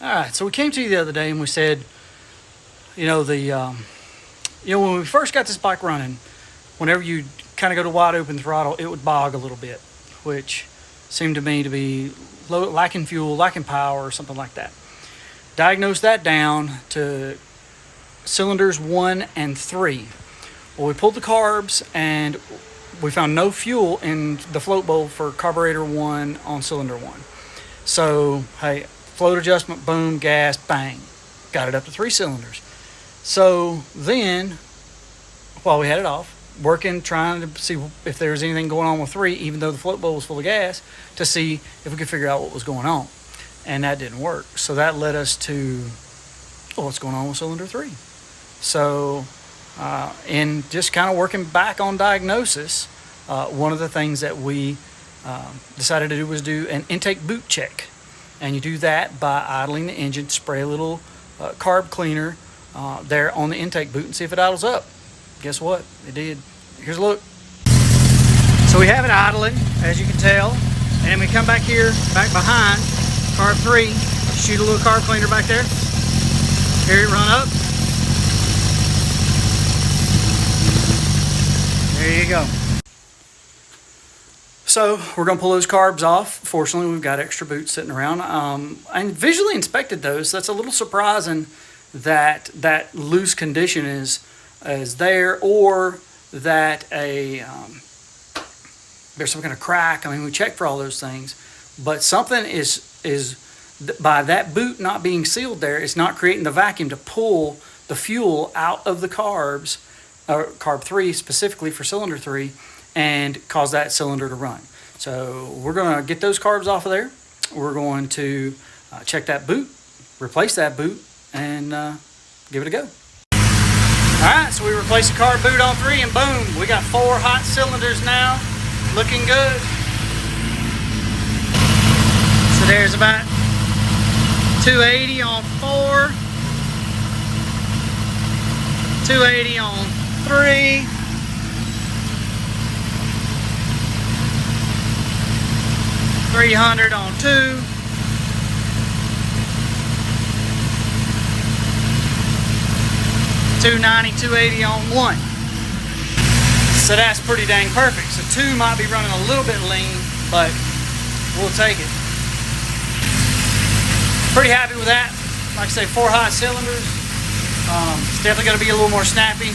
All right, so we came to you the other day and we said, when we first got this bike running, whenever you kind of go to wide open throttle, it would bog a little bit, which seemed to me to be lacking fuel, lacking power, or something like that. Diagnosed that down to cylinders 1 and 3. Well, we pulled the carbs and we found no fuel in the float bowl for carburetor 1 on cylinder 1. So, hey, float adjustment, boom, gas, bang. Got it up to 3 cylinders. So then, while we had it off, working, trying to see if there was anything going on with 3, even though the float bowl was full of gas, to see if we could figure out what was going on. And that didn't work. So that led us to, what's going on with cylinder 3? So, in just kind of working back on diagnosis, one of the things that we decided to do was do an intake boot check. And you do that by idling the engine, spray a little carb cleaner there on the intake boot and see if it idles up. Guess what? It did. Here's a look. So we have it idling, as you can tell. And then we come back here, back behind carb 3, shoot a little carb cleaner back there. Hear it run up. There you go. So we're going to pull those carbs off. Fortunately, we've got extra boots sitting around. I visually inspected those. That's a little surprising that that loose condition is there, or that there's some kind of crack. I mean, we checked for all those things, but something is by that boot not being sealed there, it's not creating the vacuum to pull the fuel out of the carbs, or carb 3 specifically for cylinder 3, and cause that cylinder to run. So we're going to get those carbs off of there. We're going to check that boot, replace that boot, and give it a go. Alright, so we replaced the carb boot on 3, and boom, we got 4 hot cylinders now, looking good. So there's about 280 on 4, 280 on 3, 300 on 2, 290, 280 on 1. So that's pretty dang perfect. So 2 might be running a little bit lean, but we'll take it. Pretty happy with that. Like I say, 4 hot cylinders. It's definitely going to be a little more snappy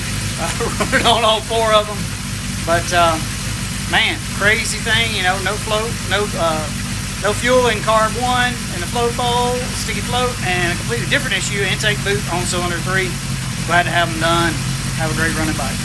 running on all 4 of them. But man, crazy thing, no float, no fuel in carb 1 in the float bowl, sticky float, and a completely different issue, intake boot on cylinder 3. Glad to have them done. Have a great running bike.